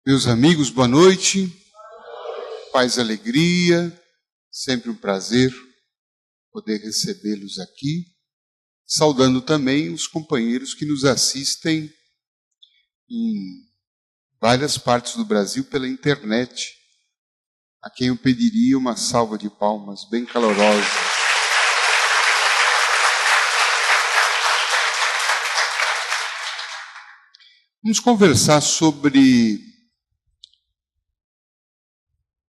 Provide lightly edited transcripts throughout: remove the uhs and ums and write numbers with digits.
Meus amigos, boa noite. Paz e alegria, sempre um prazer poder recebê-los aqui. Saudando também os companheiros que nos assistem em várias partes do Brasil pela internet, a quem eu pediria uma salva de palmas bem calorosa. Vamos conversar sobre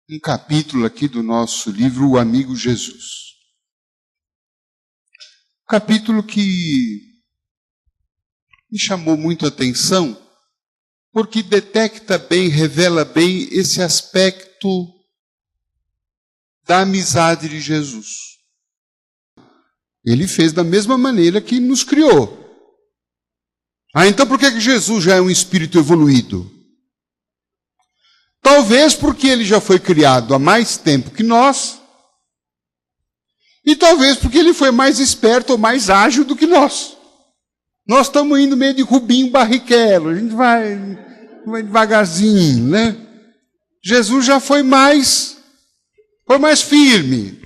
um capítulo aqui do nosso livro, O Amigo Jesus. Um capítulo que me chamou muito a atenção, porque detecta bem, revela bem esse aspecto da amizade de Jesus. Ele fez da mesma maneira que nos criou. Então por que Jesus já é um espírito evoluído? Talvez porque ele já foi criado há mais tempo que nós, e talvez porque ele foi mais esperto ou mais ágil do que nós. Nós estamos indo meio de Rubinho Barrichello, a gente vai devagarzinho, né? Jesus já foi mais firme,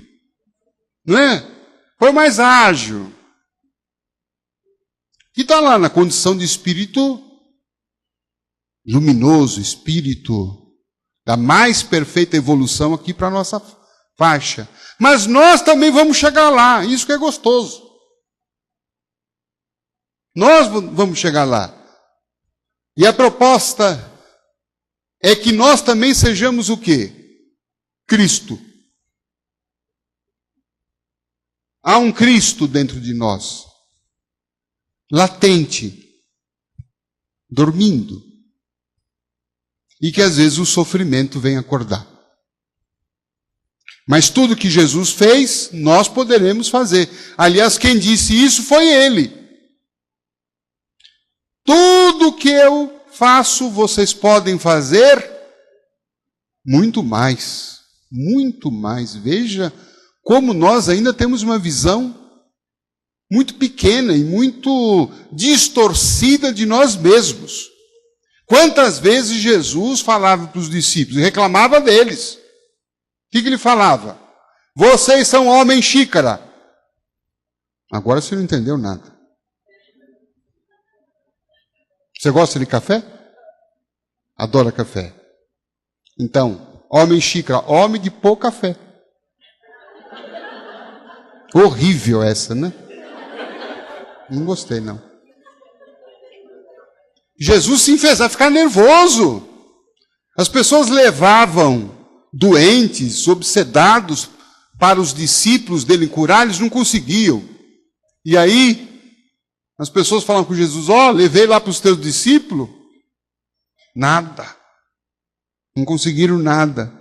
não é? Foi mais ágil. E está lá na condição de espírito luminoso, espírito da mais perfeita evolução aqui para a nossa faixa. Mas nós também vamos chegar lá, isso que é gostoso. Nós vamos chegar lá. E a proposta é que nós também sejamos o quê? Cristo. Há um Cristo dentro de nós, latente, dormindo. E que às vezes o sofrimento vem acordar. Mas tudo que Jesus fez, nós poderemos fazer. Aliás, quem disse isso foi Ele. Tudo que eu faço, vocês podem fazer muito mais. Muito mais. Veja como nós ainda temos uma visão muito pequena e muito distorcida de nós mesmos. Quantas vezes Jesus falava para os discípulos e reclamava deles? O que ele falava? Vocês são homem xícara. Agora você não entendeu nada. Você gosta de café? Adora café. Então, homem xícara, homem de pôr café. Horrível essa, né? Não gostei, não. Jesus sim fez a ficar nervoso. As pessoas levavam doentes, obsedados, para os discípulos dele curar, eles não conseguiam. E aí, as pessoas falavam com Jesus, levei lá para os teus discípulos. Nada. Não conseguiram nada.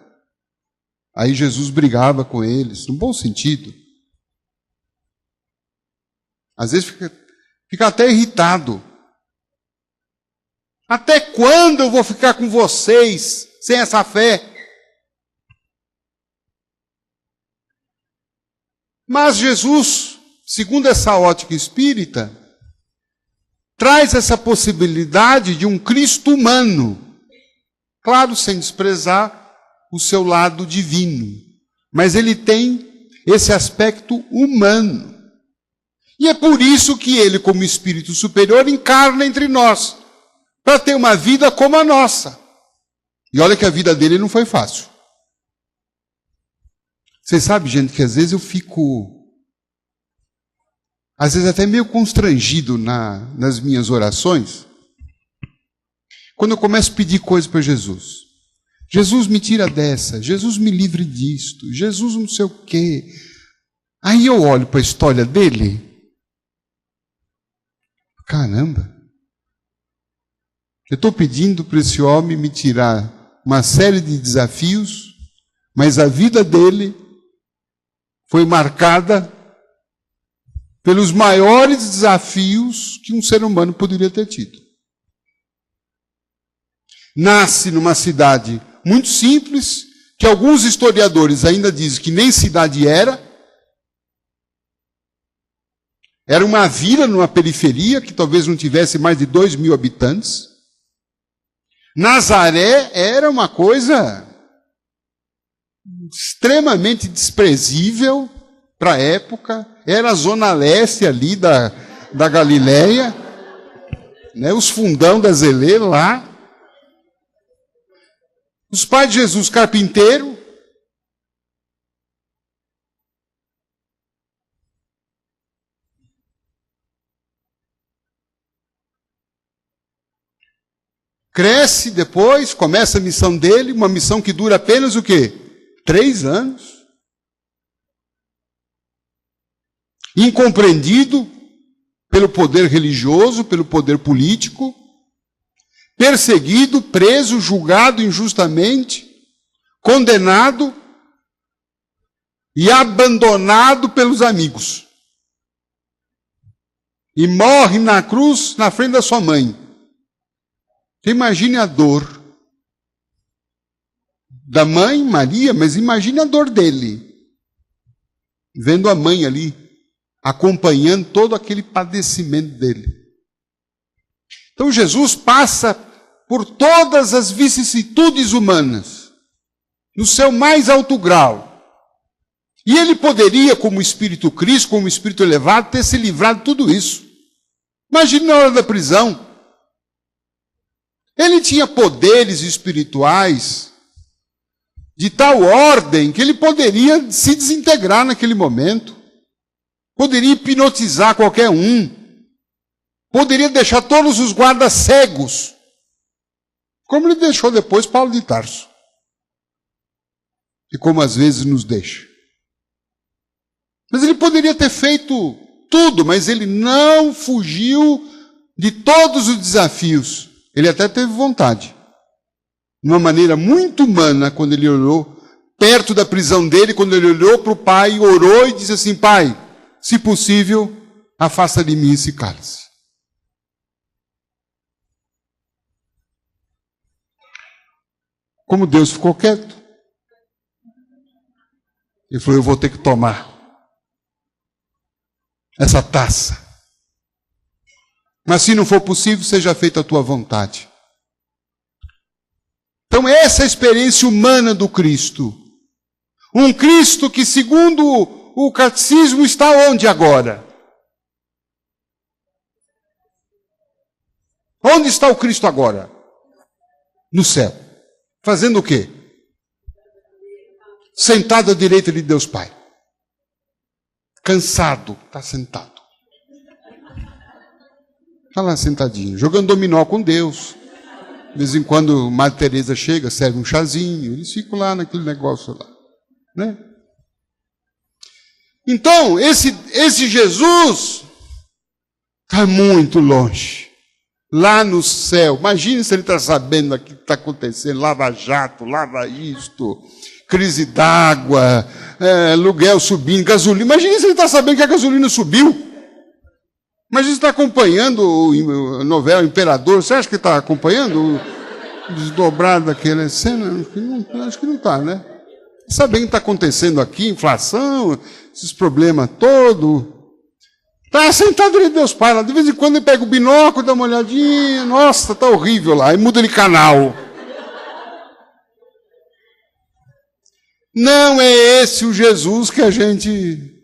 Aí Jesus brigava com eles, no bom sentido. Às vezes fica até irritado. Até quando eu vou ficar com vocês sem essa fé? Mas Jesus, segundo essa ótica espírita, traz essa possibilidade de um Cristo humano. Claro, sem desprezar o seu lado divino. Mas ele tem esse aspecto humano. E é por isso que ele, como espírito superior, encarna entre nós. Para ter uma vida como a nossa. E olha que a vida dele não foi fácil. Vocês sabem, gente, que às vezes eu fico, às vezes até meio constrangido nas minhas orações, quando eu começo a pedir coisa para Jesus. Jesus me tira dessa, Jesus me livre disto, Jesus não sei o quê. Aí eu olho para a história dele, caramba. Eu estou pedindo para esse homem me tirar uma série de desafios, mas a vida dele foi marcada pelos maiores desafios que um ser humano poderia ter tido. Nasce numa cidade muito simples, que alguns historiadores ainda dizem que nem cidade era. Era uma vila numa periferia, que talvez não tivesse mais de 2.000 habitantes. Nazaré era uma coisa extremamente desprezível para a época, era a zona leste ali da Galileia, né, os fundão da Zelê lá. Os pais de Jesus, carpinteiro. Cresce depois, começa a missão dele, uma missão que dura apenas o quê? 3 anos. Incompreendido pelo poder religioso, pelo poder político, perseguido, preso, julgado injustamente, condenado e abandonado pelos amigos. E morre na cruz na frente da sua mãe. Você imagine a dor da mãe, Maria, mas imagine a dor dele, vendo a mãe ali, acompanhando todo aquele padecimento dele. Então Jesus passa por todas as vicissitudes humanas, no seu mais alto grau. E ele poderia, como Espírito Cristo, como Espírito elevado, ter se livrado de tudo isso. Imagine na hora da prisão. Ele tinha poderes espirituais de tal ordem que ele poderia se desintegrar naquele momento. Poderia hipnotizar qualquer um. Poderia deixar todos os guardas cegos. Como ele deixou depois Paulo de Tarso. E como às vezes nos deixa. Mas ele poderia ter feito tudo, mas ele não fugiu de todos os desafios. Ele até teve vontade. De uma maneira muito humana, quando ele olhou perto da prisão dele, quando ele olhou para o pai, orou e disse assim: Pai, se possível, afasta de mim esse cálice. Como Deus ficou quieto, ele falou: eu vou ter que tomar essa taça. Mas se não for possível, seja feita a tua vontade. Então essa é a experiência humana do Cristo. Um Cristo que, segundo o catecismo, está onde agora? Onde está o Cristo agora? No céu. Fazendo o quê? Sentado à direita de Deus Pai. Cansado, está sentado. Está lá sentadinho, jogando dominó com Deus. De vez em quando Madre Teresa chega, serve um chazinho, eles ficam lá naquele negócio lá, né? Então, esse Jesus está muito longe, lá no céu. Imagine se ele está sabendo o que está acontecendo, lava jato, lava isto, crise d'água, aluguel subindo, gasolina. Imagine se ele está sabendo que a gasolina subiu. Mas ele está acompanhando a novela Imperador. Você acha que está acompanhando o desdobrado daquela cena? Acho que não está, né? Sabendo o que está acontecendo aqui, inflação, esses problemas todos. Está sentado ali Deus Pai lá. De vez em quando ele pega o binóculo, dá uma olhadinha. Nossa, está horrível lá. E muda de canal. Não é esse o Jesus que a gente...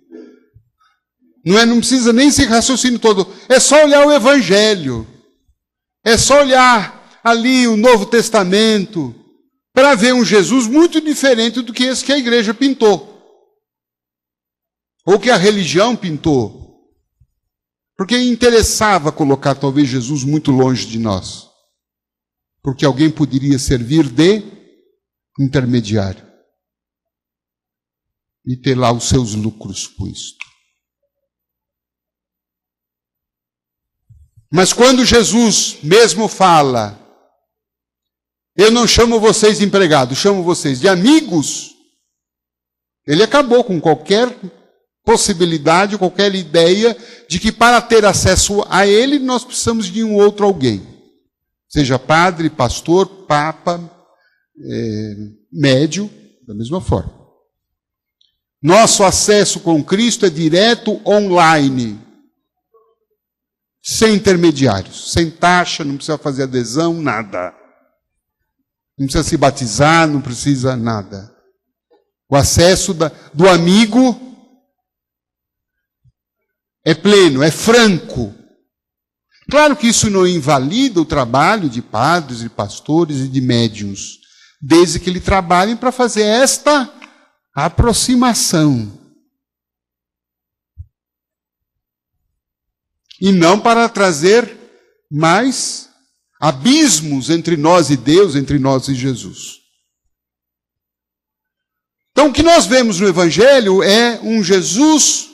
Não precisa nem esse raciocínio todo. É só olhar o Evangelho. É só olhar ali o Novo Testamento para ver um Jesus muito diferente do que esse que a igreja pintou. Ou que a religião pintou. Porque interessava colocar talvez Jesus muito longe de nós. Porque alguém poderia servir de intermediário. E ter lá os seus lucros com isto. Mas quando Jesus mesmo fala, eu não chamo vocês de empregados, chamo vocês de amigos, ele acabou com qualquer possibilidade, qualquer ideia de que para ter acesso a ele nós precisamos de um outro alguém. Seja padre, pastor, papa, médio, da mesma forma. Nosso acesso com Cristo é direto online. Sem intermediários, sem taxa, não precisa fazer adesão, nada. Não precisa se batizar, não precisa nada. O acesso do amigo é pleno, é franco. Claro que isso não invalida o trabalho de padres, de pastores e de médiuns, desde que eles trabalhem para fazer esta aproximação. E não para trazer mais abismos entre nós e Deus, entre nós e Jesus. Então, o que nós vemos no Evangelho é um Jesus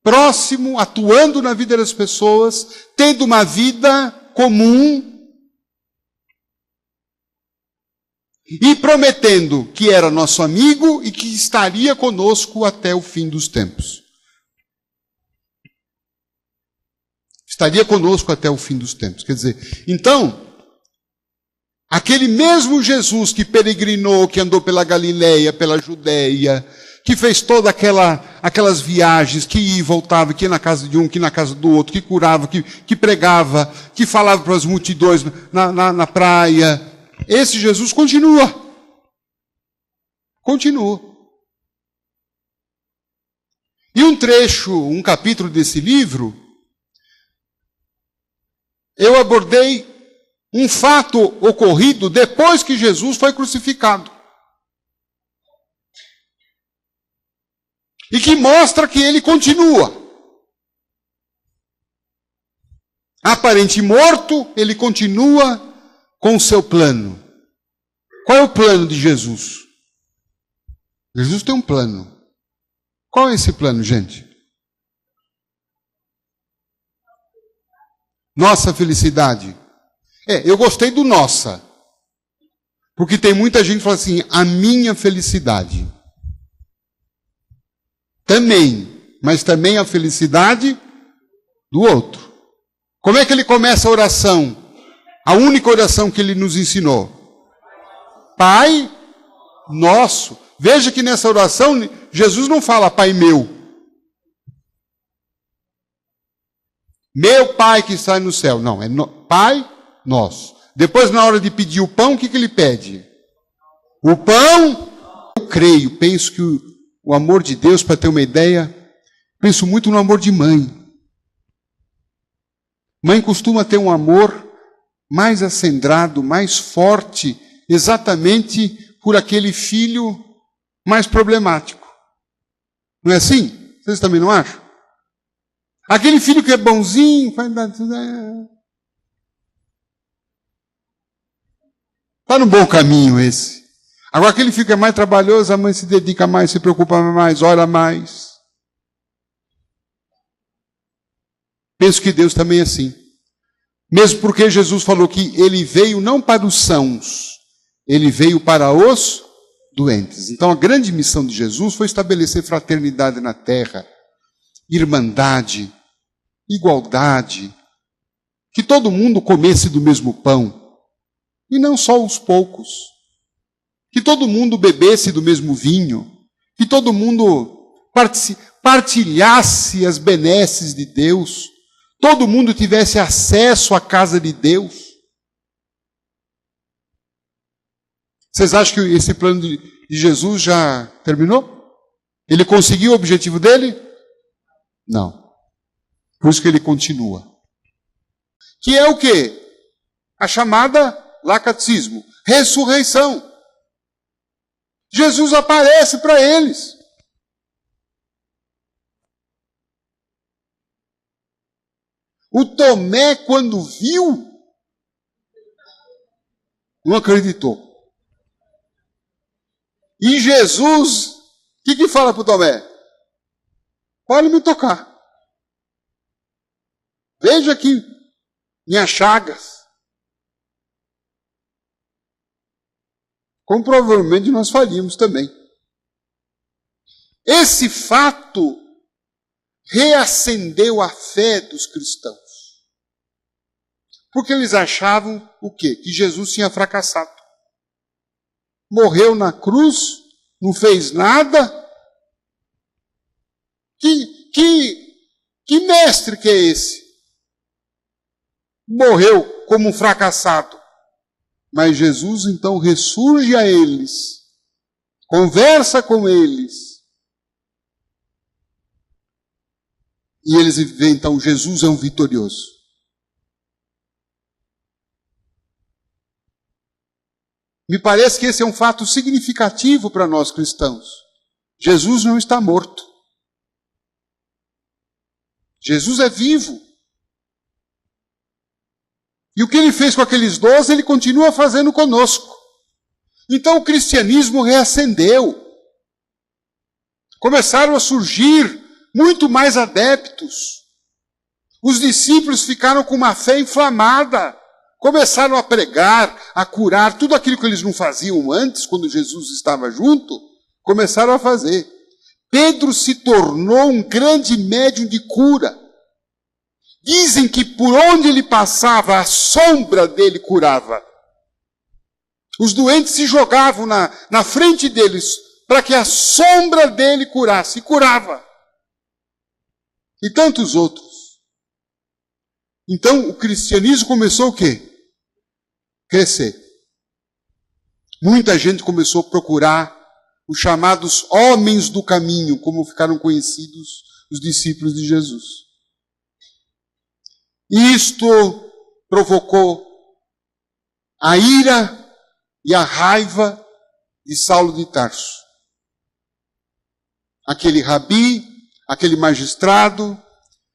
próximo, atuando na vida das pessoas, tendo uma vida comum e prometendo que era nosso amigo e que estaria conosco até o fim dos tempos. Estaria conosco até o fim dos tempos. Quer dizer, então, aquele mesmo Jesus que peregrinou, que andou pela Galileia, pela Judeia, que fez todas aquelas viagens, que ia e voltava, que ia na casa de um, que ia na casa do outro, que curava, que pregava, que falava para as multidões na praia. Esse Jesus continua. Continua. E um trecho, um capítulo desse livro, eu abordei um fato ocorrido depois que Jesus foi crucificado. E que mostra que ele continua. Aparente morto, ele continua com o seu plano. Qual é o plano de Jesus? Jesus tem um plano. Qual é esse plano, gente? Nossa felicidade. Eu gostei do nossa. Porque tem muita gente que fala assim, a minha felicidade. Também, mas também a felicidade do outro. Como é que ele começa a oração? A única oração que ele nos ensinou. Pai nosso. Veja que nessa oração, Jesus não fala Pai meu. Meu Pai que está no céu. Não, Pai nosso. Depois, na hora de pedir o pão, o que ele pede? O pão. Eu creio, penso que o amor de Deus, para ter uma ideia, penso muito no amor de mãe. Mãe costuma ter um amor mais acendrado, mais forte, exatamente por aquele filho mais problemático. Não é assim? Vocês também não acham? Aquele filho que é bonzinho, está no bom caminho esse. Agora aquele filho que é mais trabalhoso, a mãe se dedica mais, se preocupa mais, ora mais. Penso que Deus também é assim. Mesmo porque Jesus falou que ele veio não para os sãos, ele veio para os doentes. Então a grande missão de Jesus foi estabelecer fraternidade na terra, irmandade, igualdade, que todo mundo comesse do mesmo pão, e não só os poucos, que todo mundo bebesse do mesmo vinho, que todo mundo partilhasse as benesses de Deus, todo mundo tivesse acesso à casa de Deus. Vocês acham que esse plano de Jesus já terminou? Ele conseguiu o objetivo dele? Não. Por isso que ele continua. Que é o quê? A chamada, lá catecismo, ressurreição. Jesus aparece para eles. O Tomé, quando viu, não acreditou. E Jesus, o que fala para o Tomé? Pode me tocar. Veja aqui minhas chagas. Como provavelmente nós faríamos também. Esse fato reacendeu a fé dos cristãos. Porque eles achavam o quê? Que Jesus tinha fracassado. Morreu na cruz, não fez nada. Que mestre que é esse? Morreu como um fracassado. Mas Jesus então ressurge a eles, conversa com eles. E eles veem, então, Jesus é um vitorioso. Me parece que esse é um fato significativo para nós cristãos. Jesus não está morto. Jesus é vivo. E o que ele fez com aqueles 12, ele continua fazendo conosco. Então o cristianismo reacendeu. Começaram a surgir muito mais adeptos. Os discípulos ficaram com uma fé inflamada. Começaram a pregar, a curar, tudo aquilo que eles não faziam antes, quando Jesus estava junto, começaram a fazer. Pedro se tornou um grande médium de cura. Dizem que por onde ele passava, a sombra dele curava. Os doentes se jogavam na frente deles, para que a sombra dele curasse, e curava. E tantos outros. Então, o cristianismo começou o quê? Crescer. Muita gente começou a procurar os chamados homens do caminho, como ficaram conhecidos os discípulos de Jesus. Isto provocou a ira e a raiva de Saulo de Tarso. Aquele rabi, aquele magistrado,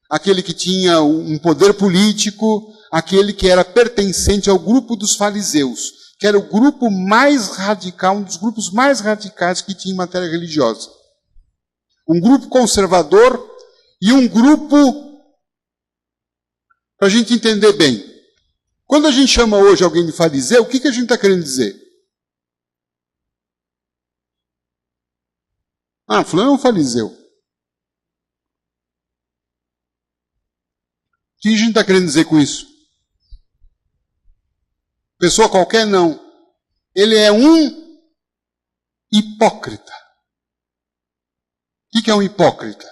aquele que tinha um poder político, aquele que era pertencente ao grupo dos fariseus, que era o grupo mais radical, um dos grupos mais radicais que tinha em matéria religiosa. Um grupo conservador e um grupo, para a gente entender bem, quando a gente chama hoje alguém de fariseu, o que a gente está querendo dizer? Ah, fulano é um fariseu. O que a gente está querendo dizer com isso? Pessoa qualquer, não. Ele é um hipócrita. O que é um hipócrita?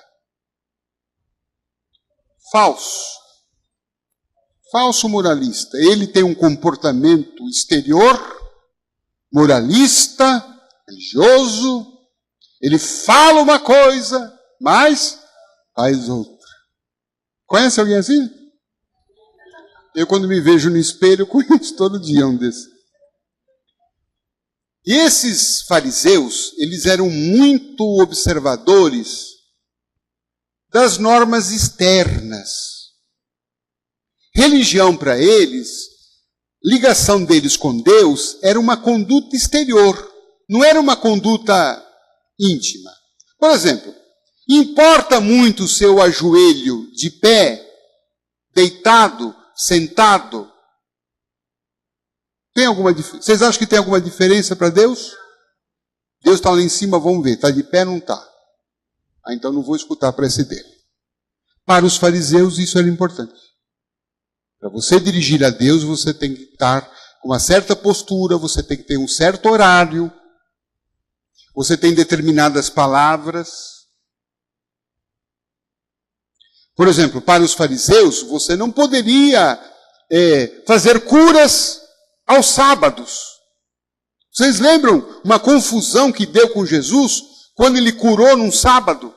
Falso. Falso moralista. Ele tem um comportamento exterior, moralista, religioso. Ele fala uma coisa, mas faz outra. Conhece alguém assim? Eu, quando me vejo no espelho, conheço todo dia um desses. E esses fariseus, eles eram muito observadores das normas externas. Religião para eles, ligação deles com Deus, era uma conduta exterior, não era uma conduta íntima. Por exemplo, importa muito o seu ajoelho de pé, deitado, sentado? Tem alguma diferença? Vocês acham que tem alguma diferença para Deus? Deus está lá em cima, vamos ver. Está de pé, não está. Ah, então não vou escutar a prece dele. Para os fariseus isso era importante. Para você dirigir a Deus, você tem que estar com uma certa postura, você tem que ter um certo horário, você tem determinadas palavras. Por exemplo, para os fariseus, você não poderia fazer curas aos sábados. Vocês lembram uma confusão que deu com Jesus quando ele curou num sábado?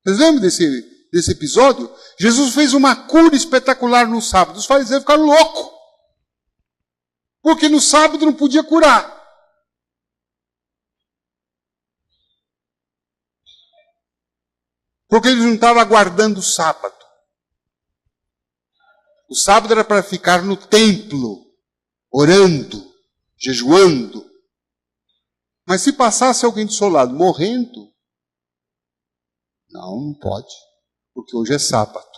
Vocês lembram desse episódio? Jesus fez uma cura espetacular no sábado. Os fariseus ficaram loucos. Porque no sábado não podia curar. Porque eles não estavam aguardando o sábado. O sábado era para ficar no templo, orando, jejuando. Mas se passasse alguém do seu lado morrendo, não pode, porque hoje é sábado.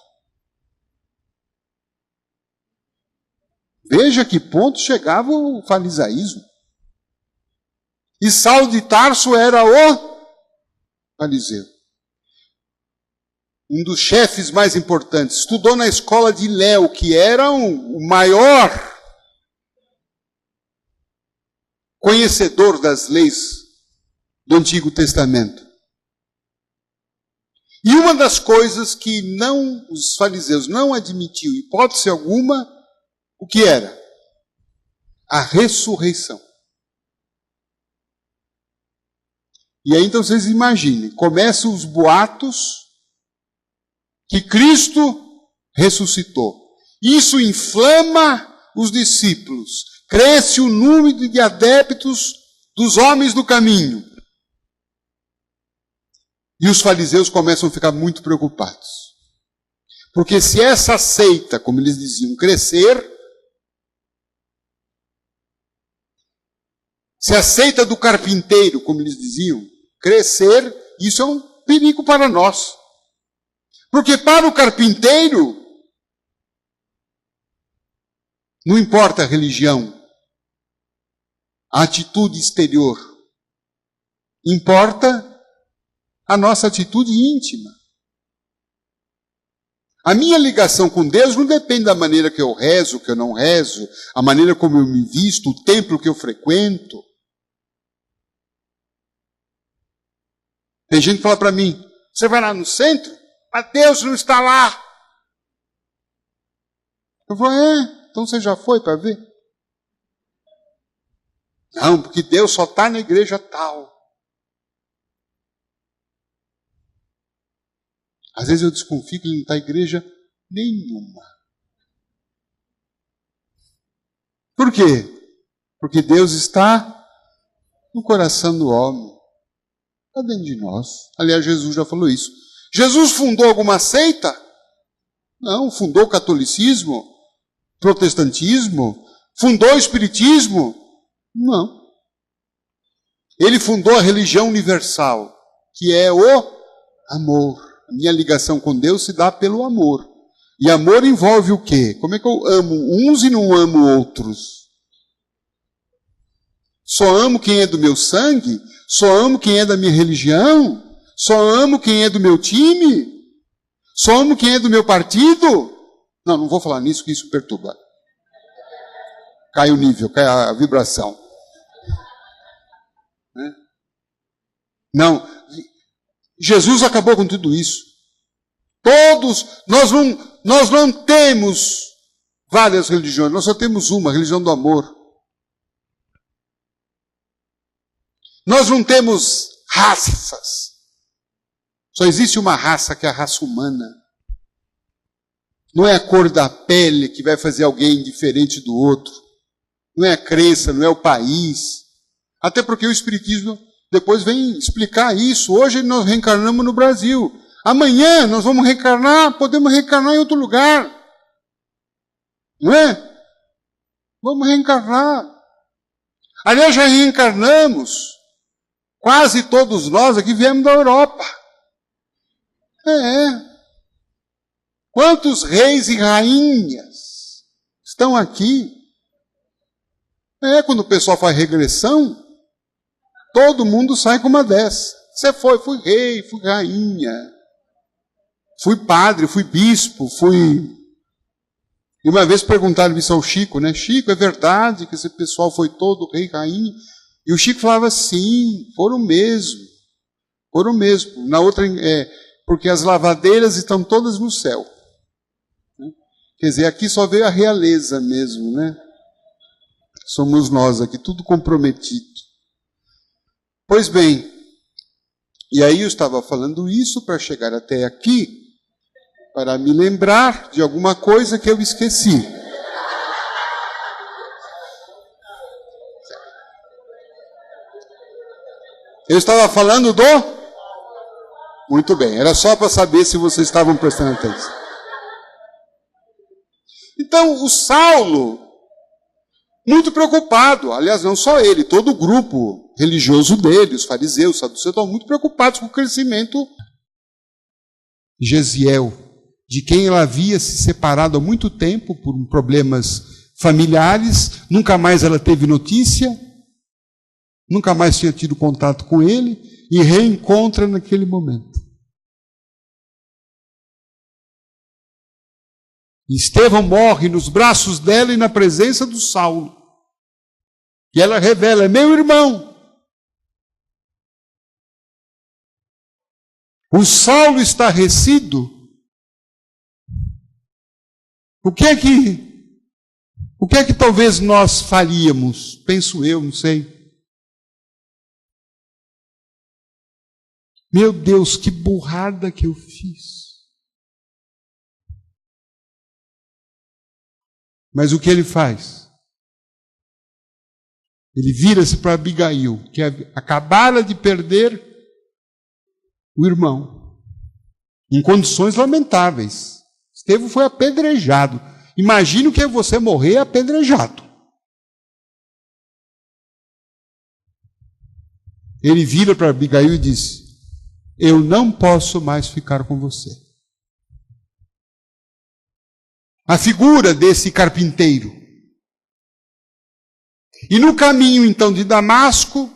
Veja que ponto chegava o farisaísmo. E Saulo de Tarso era o fariseu. Um dos chefes mais importantes. Estudou na escola de Léo, que era o maior conhecedor das leis do Antigo Testamento. E uma das coisas que os fariseus não admitiam, hipótese alguma, o que era? a ressurreição. E aí então vocês imaginem, começam os boatos que Cristo ressuscitou. Isso inflama os discípulos. Cresce o número de adeptos dos homens do caminho. E os fariseus começam a ficar muito preocupados. Porque se essa seita, como eles diziam, crescer, se a seita do carpinteiro, como eles diziam, crescer, isso é um perigo para nós. Porque para o carpinteiro, não importa a religião, a atitude exterior, importa a nossa atitude íntima. A minha ligação com Deus não depende da maneira que eu rezo, que eu não rezo, a maneira como eu me visto, o templo que eu frequento. Tem gente que fala para mim, você vai lá no centro, mas Deus não está lá. Eu falo, então você já foi para ver? Não, porque Deus só está na igreja tal. Às vezes eu desconfio que ele não está em igreja nenhuma. Por quê? Porque Deus está no coração do homem. Está dentro de nós. Aliás, Jesus já falou isso. Jesus fundou alguma seita? Não. Fundou o catolicismo? Protestantismo? Fundou o espiritismo? Não. Ele fundou a religião universal, que é o amor. A minha ligação com Deus se dá pelo amor. E amor envolve o quê? Como é que eu amo uns e não amo outros? Só amo quem é do meu sangue? Só amo quem é da minha religião? Só amo quem é do meu time? Só amo quem é do meu partido? Não, não vou falar nisso, que isso perturba. Cai o nível, cai a vibração. Não, Jesus acabou com tudo isso. Nós não temos várias religiões, nós só temos uma, a religião do amor. Nós não temos raças. Só existe uma raça, que é a raça humana. Não é a cor da pele que vai fazer alguém diferente do outro. Não é a crença, não é o país. Até porque o Espiritismo depois vem explicar isso. Hoje nós reencarnamos no Brasil. Amanhã nós vamos reencarnar, podemos reencarnar em outro lugar. Não é? Vamos reencarnar. Aliás, já reencarnamos. Quase todos nós aqui viemos da Europa. Quantos reis e rainhas estão aqui? Quando o pessoal faz regressão, todo mundo sai com uma dessa. Você fui rei, fui rainha, fui padre, fui bispo, fui... E uma vez perguntaram isso ao Chico, né? Chico, é verdade que esse pessoal foi todo rei, rainha? E o Chico falava, sim, foram mesmo. Foram mesmo. Na outra, porque as lavadeiras estão todas no céu. Quer dizer, aqui só veio a realeza mesmo, né? Somos nós aqui, tudo comprometido. Pois bem, e aí eu estava falando isso para chegar até aqui, para me lembrar de alguma coisa que eu esqueci. Eu estava falando do... Muito bem, era só para saber se vocês estavam prestando atenção. Então, o Saulo, muito preocupado, aliás, não só ele, todo o grupo religioso dele, os fariseus, os saduceus, estão muito preocupados com o crescimento de Gesiel, de quem ela havia se separado há muito tempo por problemas familiares, nunca mais ela teve notícia, nunca mais tinha tido contato com ele, e reencontra naquele momento. Estevão morre nos braços dela e na presença do Saulo. E ela revela, é meu irmão. O Saulo estarrecido. O que é que O que é que talvez nós faríamos? Penso eu, não sei. Meu Deus, que burrada que eu fiz. Mas o que ele faz? Ele vira-se para Abigail, que acabara de perder o irmão, em condições lamentáveis. Estevão foi apedrejado. Imagine o que é você morrer apedrejado. Ele vira para Abigail e diz: eu não posso mais ficar com você. A figura desse carpinteiro. E no caminho, então, de Damasco,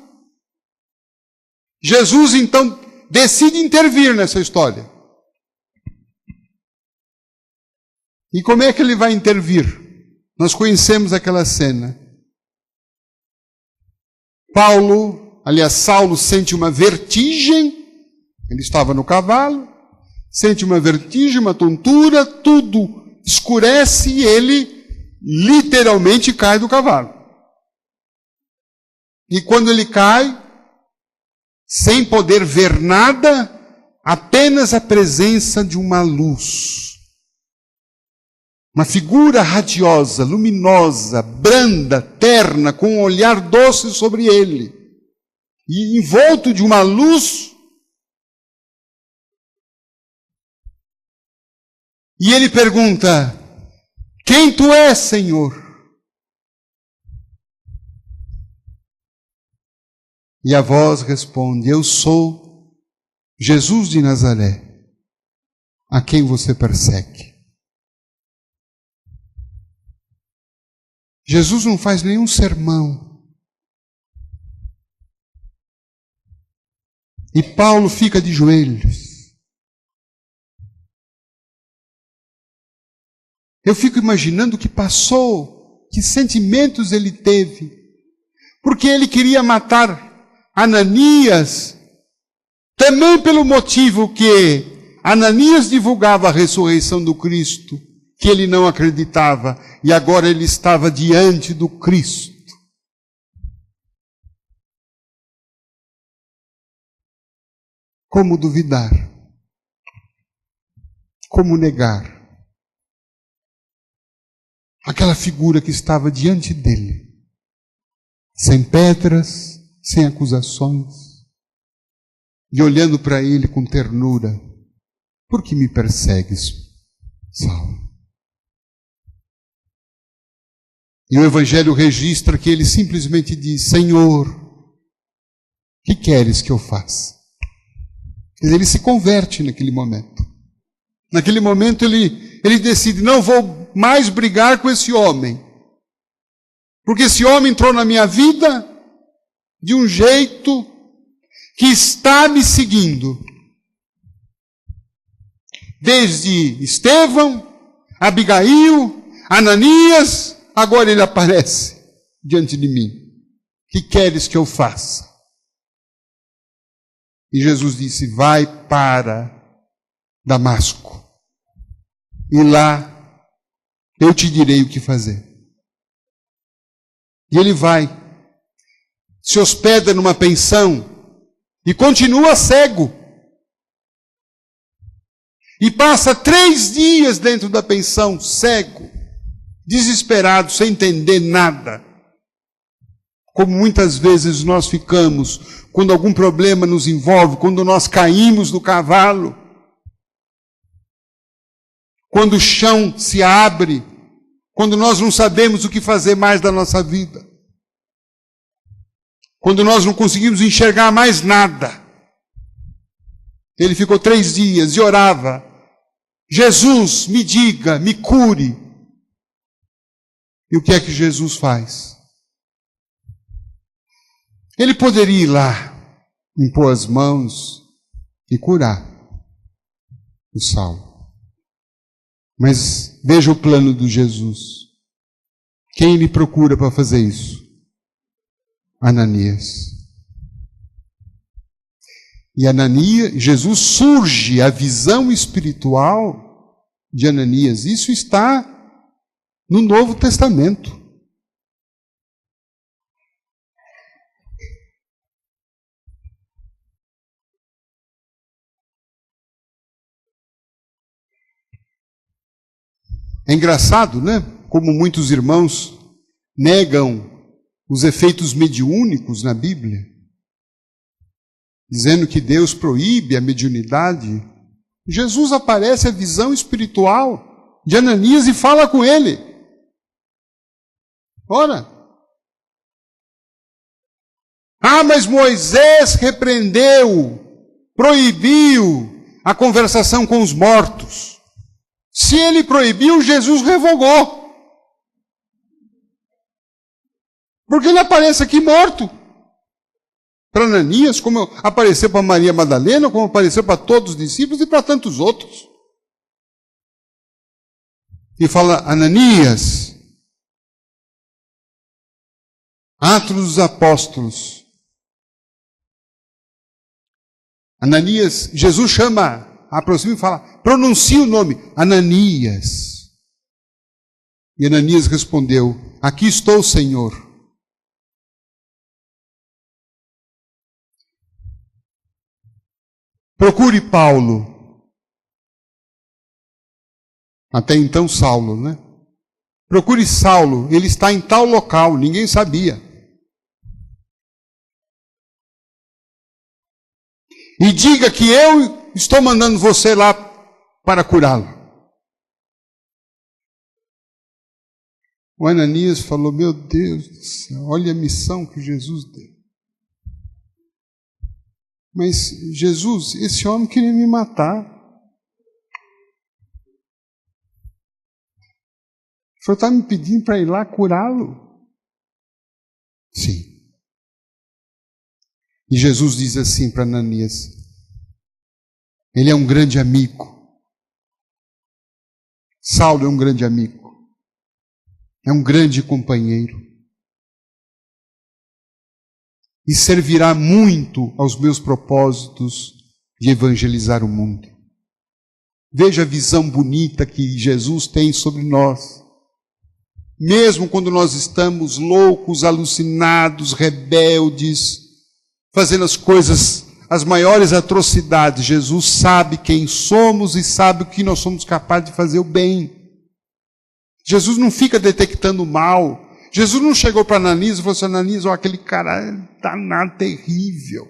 Jesus, então, decide intervir nessa história. E como é que ele vai intervir? Nós conhecemos aquela cena. Saulo sente uma vertigem. Ele estava no cavalo, sente uma vertigem, uma tontura, tudo escurece e ele literalmente cai do cavalo. E quando ele cai, sem poder ver nada, apenas a presença de uma luz. Uma figura radiosa, luminosa, branda, terna, com um olhar doce sobre ele. E envolto de uma luz. E ele pergunta: quem tu és, Senhor? E a voz responde: eu sou Jesus de Nazaré, a quem você persegue. Jesus não faz nenhum sermão. E Paulo fica de joelhos. Eu fico imaginando o que passou, que sentimentos ele teve. Porque ele queria matar Ananias, também pelo motivo que Ananias divulgava a ressurreição do Cristo, que ele não acreditava, e agora ele estava diante do Cristo. Como duvidar? Como negar? Aquela figura que estava diante dele, sem pedras, sem acusações, e olhando para ele com ternura: por que me persegues, Saulo? E o Evangelho registra que ele simplesmente diz: Senhor, que queres que eu faça? Quer dizer, ele se converte naquele momento. Naquele momento ele decide: não vou mais brigar com esse homem, porque esse homem entrou na minha vida de um jeito que está me seguindo. Desde Estevão, Abigail, Ananias, agora ele aparece diante de mim. Que queres que eu faça? E Jesus disse: vai para Damasco, e lá eu te direi o que fazer. E ele vai, se hospeda numa pensão e continua cego. E passa 3 dias dentro da pensão, cego, desesperado, sem entender nada. Como muitas vezes nós ficamos quando algum problema nos envolve, quando nós caímos do cavalo, quando o chão se abre, quando nós não sabemos o que fazer mais da nossa vida, quando nós não conseguimos enxergar mais nada. Ele ficou 3 dias e orava: Jesus, me diga, me cure. E o que é que Jesus faz? Ele poderia ir lá, impor as mãos e curar o Saulo. Mas veja o plano de Jesus. Quem ele procura para fazer isso? Ananias. E Ananias, Jesus surge a visão espiritual de Ananias. Isso está no Novo Testamento. É engraçado, né? Como muitos irmãos negam os efeitos mediúnicos na Bíblia, dizendo que Deus proíbe a mediunidade. Jesus aparece a visão espiritual de Ananias e fala com ele. Ora. Ah, mas Moisés repreendeu, proibiu a conversação com os mortos. Se ele proibiu, Jesus revogou. Porque ele aparece aqui morto. Para Ananias, como apareceu para Maria Madalena, como apareceu para todos os discípulos e para tantos outros. E fala, Ananias, Atos dos Apóstolos. Ananias, Jesus chama, aproxima e fala, pronuncia o nome, Ananias. E Ananias respondeu, aqui estou, Senhor. Procure Paulo. Até então Saulo, né? Procure Saulo, ele está em tal local, ninguém sabia. E diga que eu estou mandando você lá para curá-lo. O Ananias falou, meu Deus do céu, olha a missão que Jesus deu. Mas, Jesus, esse homem queria me matar. O senhor está me pedindo para ir lá curá-lo? Sim. E Jesus diz assim para Ananias, ele é um grande amigo. Saulo é um grande amigo. É um grande companheiro. E servirá muito aos meus propósitos de evangelizar o mundo. Veja a visão bonita que Jesus tem sobre nós. Mesmo quando nós estamos loucos, alucinados, rebeldes, fazendo as coisas, as maiores atrocidades, Jesus sabe quem somos e sabe o que nós somos capazes de fazer o bem. Jesus não fica detectando o mal. Jesus não chegou para Ananias e falou assim, Ananias, ó, aquele cara é danado, terrível.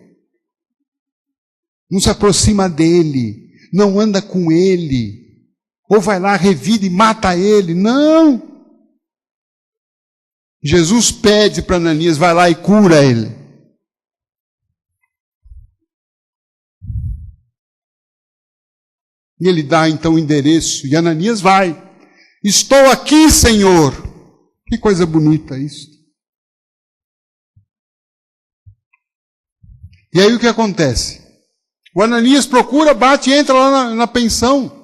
Não se aproxima dele, não anda com ele. Ou vai lá, revida e mata ele. Não! Jesus pede para Ananias, vai lá e cura ele. E ele dá então o endereço, e Ananias vai. Estou aqui, Senhor. Que coisa bonita isso. E aí o que acontece? O Ananias procura, bate e entra lá na pensão.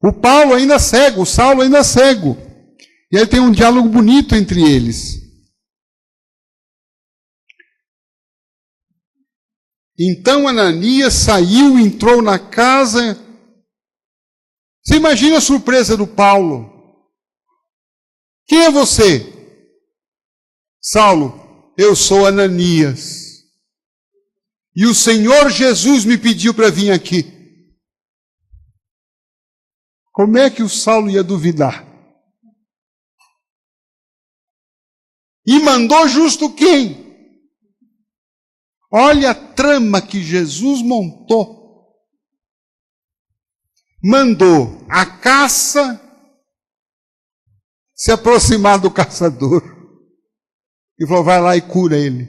O Paulo ainda cego, o Saulo ainda cego. E aí tem um diálogo bonito entre eles. Então Ananias saiu, entrou na casa. Você imagina a surpresa do Paulo. Quem é você? Saulo, eu sou Ananias. E o Senhor Jesus me pediu para vir aqui. Como é que o Saulo ia duvidar? E mandou justo quem? Olha a trama que Jesus montou. Mandou a caça se aproximar do caçador. E falou, vai lá e cura ele.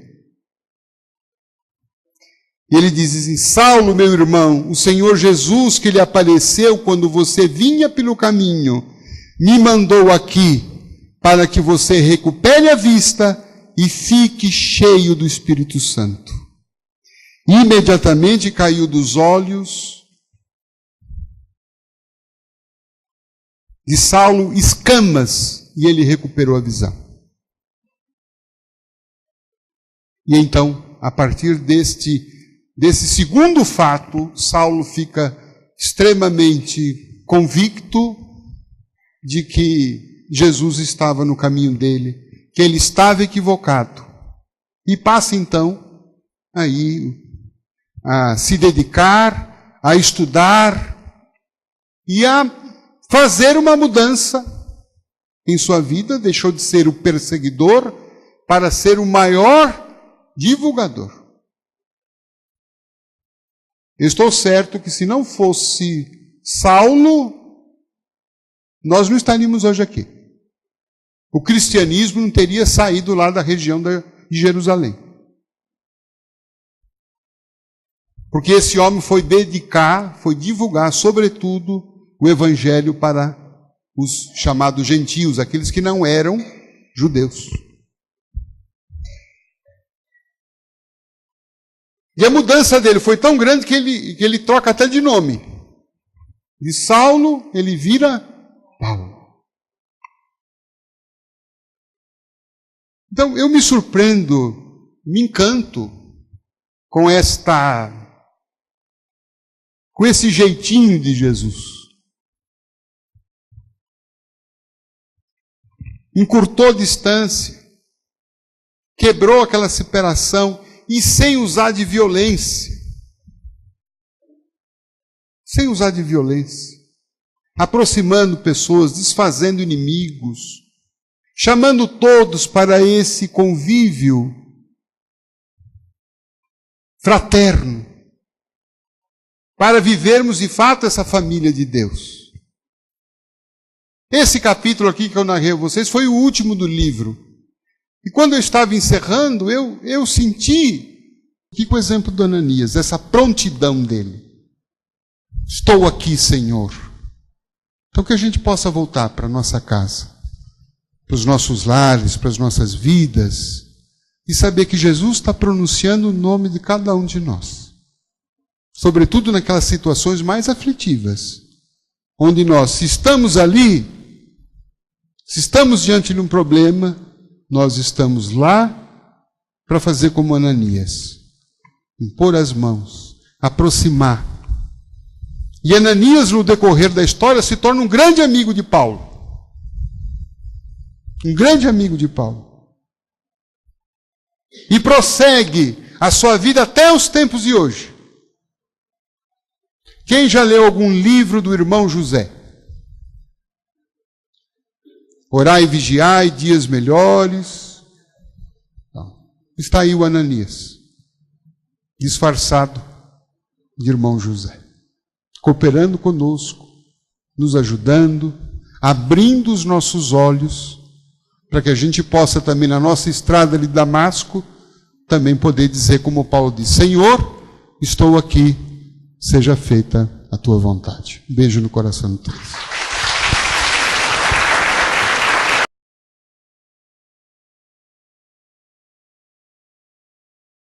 E ele diz assim, Saulo, meu irmão, o Senhor Jesus que lhe apareceu quando você vinha pelo caminho, me mandou aqui para que você recupere a vista e fique cheio do Espírito Santo. Imediatamente caiu dos olhos de Saulo escamas e ele recuperou a visão. E então, a partir desse segundo fato, Saulo fica extremamente convicto de que Jesus estava no caminho dele, que ele estava equivocado. E passa então aí a se dedicar, a estudar e a fazer uma mudança em sua vida. Deixou de ser o perseguidor para ser o maior divulgador. Estou certo que se não fosse Saulo, nós não estaríamos hoje aqui. O cristianismo não teria saído lá da região de Jerusalém. Porque esse homem foi divulgar, sobretudo, o evangelho para os chamados gentios, aqueles que não eram judeus. E a mudança dele foi tão grande que ele troca até de nome. De Saulo, ele vira Paulo. Então, eu me surpreendo, me encanto com esse jeitinho de Jesus. Encurtou a distância, quebrou aquela separação e sem usar de violência. Sem usar de violência. Aproximando pessoas, desfazendo inimigos, chamando todos para esse convívio fraterno, para vivermos de fato essa família de Deus. Esse capítulo aqui que eu narrei a vocês foi o último do livro. E quando eu estava encerrando, eu senti, aqui com o exemplo do Ananias, essa prontidão dele. Estou aqui, Senhor. Então que a gente possa voltar para a nossa casa, para os nossos lares, para as nossas vidas, e saber que Jesus está pronunciando o nome de cada um de nós. Sobretudo naquelas situações mais aflitivas, onde nós, se estamos ali, se estamos diante de um problema, nós estamos lá para fazer como Ananias, impor as mãos, aproximar. E Ananias, no decorrer da história, se torna um grande amigo de Paulo. Um grande amigo de Paulo. E prossegue a sua vida até os tempos de hoje. Quem já leu algum livro do irmão José? Orai e vigiai, dias melhores. Está aí o Ananias, disfarçado de irmão José, cooperando conosco, nos ajudando, abrindo os nossos olhos, para que a gente possa também, na nossa estrada de Damasco, também poder dizer como Paulo diz: Senhor, estou aqui, seja feita a tua vontade. Um beijo no coração de todos.